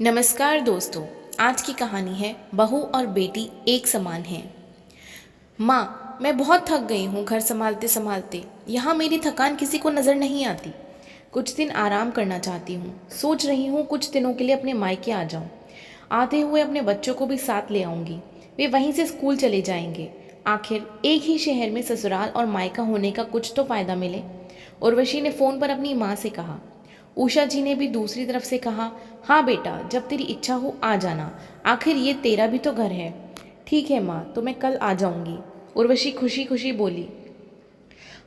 नमस्कार दोस्तों। आज की कहानी है बहू और बेटी एक समान हैं। माँ, मैं बहुत थक गई हूँ घर संभालते संभालते। यहाँ मेरी थकान किसी को नज़र नहीं आती। कुछ दिन आराम करना चाहती हूँ। सोच रही हूँ कुछ दिनों के लिए अपने मायके आ जाऊँ। आते हुए अपने बच्चों को भी साथ ले आऊँगी। वे वहीं से स्कूल चले जाएंगे। आखिर एक ही शहर में ससुराल और मायका होने का कुछ तो फ़ायदा मिले। उर्वशी ने फ़ोन पर अपनी माँ से कहा। उषा जी ने भी दूसरी तरफ से कहा, हाँ बेटा, जब तेरी इच्छा हो आ जाना। आखिर ये तेरा भी तो घर है। ठीक है माँ, तो मैं कल आ जाऊंगी। उर्वशी खुशी खुशी बोली।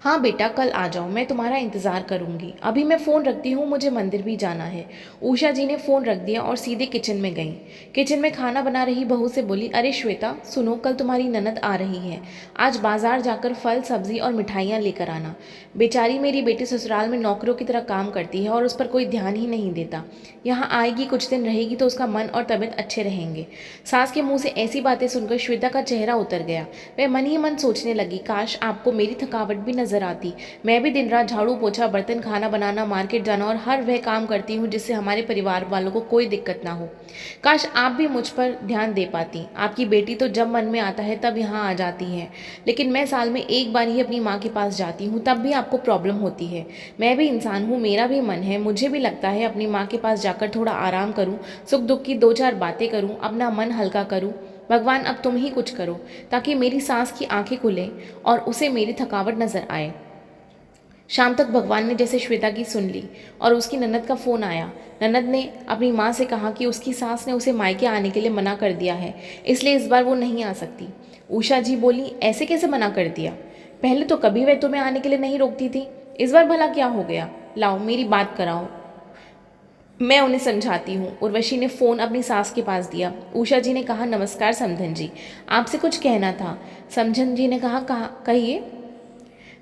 हाँ बेटा, कल आ जाओ, मैं तुम्हारा इंतज़ार करूंगी। अभी मैं फ़ोन रखती हूँ, मुझे मंदिर भी जाना है। उषा जी ने फ़ोन रख दिया और सीधे किचन में गई। किचन में खाना बना रही बहू से बोली, अरे श्वेता सुनो, कल तुम्हारी ननद आ रही है। आज बाजार जाकर फल सब्जी और मिठाइयाँ लेकर आना। बेचारी मेरी बेटी ससुराल में नौकरों की तरह काम करती है और उस पर कोई ध्यान ही नहीं देता। यहाँ आएगी, कुछ दिन रहेगी तो उसका मन और तबीयत अच्छे रहेंगे। सास के मुंह से ऐसी बातें सुनकर श्वेता का चेहरा उतर गया। वह मन ही मन सोचने लगी, काश आपको मेरी थकावट भी नजर आती। मैं भी दिन रात झाड़ू पोछा, बर्तन, खाना बनाना, मार्केट जाना और हर वह काम करती हूँ जिससे हमारे परिवार वालों को कोई दिक्कत ना हो। काश आप भी मुझ पर ध्यान दे पाती। आपकी बेटी तो जब मन में आता है तब यहाँ आ जाती है, लेकिन मैं साल में एक बार ही अपनी माँ के पास जाती हूँ, तब भी आपको प्रॉब्लम होती है। मैं भी इंसान हूँ, मेरा भी मन है। मुझे भी लगता है अपनी माँ के पास जाकर थोड़ा आराम करूँ, सुख दुख की दो चार बातें करूँ, अपना मन हल्का करूँ। भगवान, अब तुम ही कुछ करो ताकि मेरी सांस की आंखें खुलें और उसे मेरी थकावट नजर आए। शाम तक भगवान ने जैसे श्वेता की सुन ली और उसकी ननद का फ़ोन आया। ननद ने अपनी माँ से कहा कि उसकी सास ने उसे मायके आने के लिए मना कर दिया है, इसलिए इस बार वो नहीं आ सकती। उषा जी बोली, ऐसे कैसे मना कर दिया? पहले तो कभी वह तुम्हें आने के लिए नहीं रोकती थी, इस बार भला क्या हो गया? लाओ मेरी बात कराओ, मैं उन्हें समझाती हूँ। उर्वशी ने फ़ोन अपनी सास के पास दिया। उषा जी ने कहा, नमस्कार समधन जी, आपसे कुछ कहना था। समधन जी ने कहा, कहिए।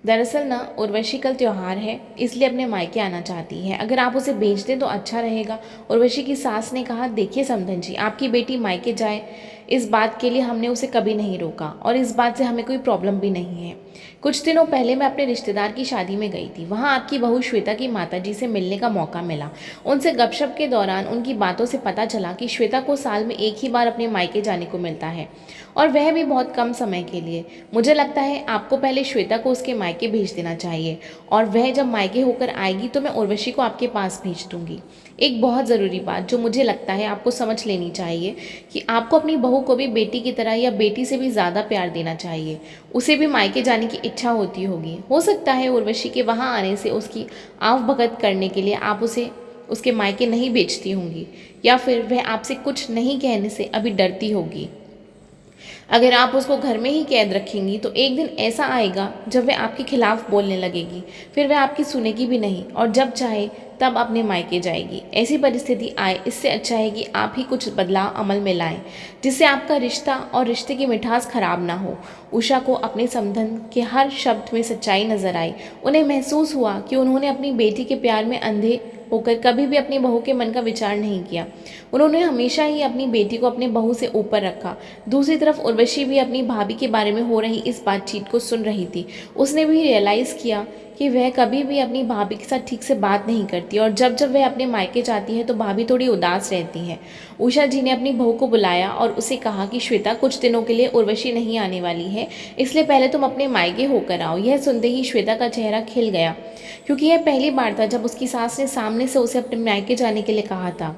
दरअसल ना, उर्वशी कल त्योहार है, इसलिए अपने मायके आना चाहती है। अगर आप उसे भेज दें तो अच्छा रहेगा। उर्वशी की सास ने कहा, देखिए समधन जी, आपकी बेटी मायके जाए, इस बात के लिए हमने उसे कभी नहीं रोका और इस बात से हमें कोई प्रॉब्लम भी नहीं है। कुछ दिनों पहले मैं अपने रिश्तेदार की शादी में गई थी। वहाँ आपकी बहू श्वेता की माताजी से मिलने का मौका मिला। उनसे गपशप के दौरान उनकी बातों से पता चला कि श्वेता को साल में एक ही बार अपने मायके जाने को मिलता है, और वह भी बहुत कम समय के लिए। मुझे लगता है आपको पहले श्वेता को उसके मायके भेज देना चाहिए, और वह जब मायके होकर आएगी तो मैं उर्वशी को आपके पास भेज दूंगी। एक बहुत ज़रूरी बात जो मुझे लगता है आपको समझ लेनी चाहिए कि आपको अपनी बहू को भी बेटी की तरह या बेटी से भी ज़्यादा प्यार देना चाहिए। उसे भी मायके जाने की इच्छा होती होगी। हो सकता है उर्वशी के वहाँ आने से उसकी आवभगत करने के लिए आप उसे उसके मायके नहीं भेजती होंगी, या फिर वह आपसे कुछ नहीं कहने से अभी डरती होगी। अगर आप उसको घर में ही कैद रखेंगी तो एक दिन ऐसा आएगा जब वह आपके खिलाफ बोलने लगेगी, फिर वह आपकी सुनेगी भी नहीं और जब चाहे तब अपने मायके जाएगी। ऐसी परिस्थिति आए, इससे अच्छा है कि आप ही कुछ बदलाव अमल में लाएं, जिससे आपका रिश्ता और रिश्ते की मिठास खराब ना हो। उषा को अपने समधन के हर शब्द में सच्चाई नजर आई। उन्हें महसूस हुआ कि उन्होंने अपनी बेटी के प्यार में अंधे होकर कभी भी अपनी बहू के मन का विचार नहीं किया। उन्होंने हमेशा ही अपनी बेटी को अपने बहू से ऊपर रखा। दूसरी तरफ उर्वशी भी अपनी भाभी के बारे में हो रही इस बातचीत को सुन रही थी। उसने भी रियलाइज़ किया कि वह कभी भी अपनी भाभी के साथ ठीक से बात नहीं करती, और जब जब वह अपने मायके जाती है तो भाभी थोड़ी उदास रहती है। उषा जी ने अपनी बहू को बुलाया और उसे कहा कि श्वेता, कुछ दिनों के लिए उर्वशी नहीं आने वाली है, इसलिए पहले तुम अपने मायके होकर आओ। यह सुनते ही श्वेता का चेहरा खिल गया, क्योंकि यह पहली बार था जब उसकी सास ने सामने से उसे अपने मायके जाने के लिए कहा था।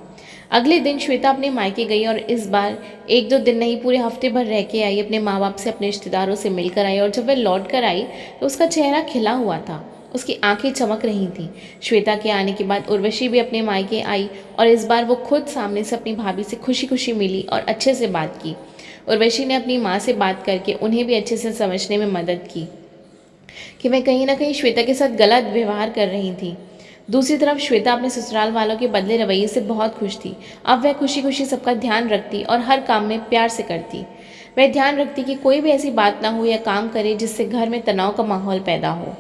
अगले दिन श्वेता अपने मायके गई और इस बार एक दो दिन नहीं, पूरे हफ्ते भर रह के आई। अपने माँ बाप से, अपने रिश्तेदारों से मिलकर आई, और जब वह लौट कर आई तो उसका चेहरा खिला हुआ था, उसकी आंखें चमक रही थीं। श्वेता के आने के बाद उर्वशी भी अपने मायके आई और इस बार वो खुद सामने से अपनी भाभी से खुशी खुशी मिली और अच्छे से बात की। उर्वशी ने अपनी माँ से बात करके उन्हें भी अच्छे से समझने में मदद की कि वह कहीं ना कहीं श्वेता के साथ गलत व्यवहार कर रही थी। दूसरी तरफ श्वेता अपने ससुराल वालों के बदले रवैये से बहुत खुश थी। अब वह खुशी खुशी सबका ध्यान रखती और हर काम में प्यार से करती। वह ध्यान रखती कि कोई भी ऐसी बात ना हो या काम करे जिससे घर में तनाव का माहौल पैदा हो।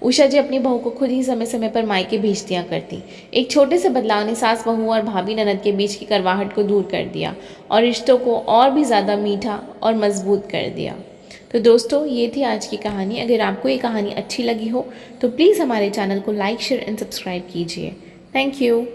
उषा जी अपनी बहू को खुद ही समय समय पर मायके भेज दिया करती। एक छोटे से बदलाव ने सास बहू और भाभी ननद के बीच की करवाहट को दूर कर दिया और रिश्तों को और भी ज़्यादा मीठा और मजबूत कर दिया। तो दोस्तों, ये थी आज की कहानी। अगर आपको ये कहानी अच्छी लगी हो तो प्लीज़ हमारे चैनल को लाइक, शेयर एंड सब्सक्राइब कीजिए। Thank you.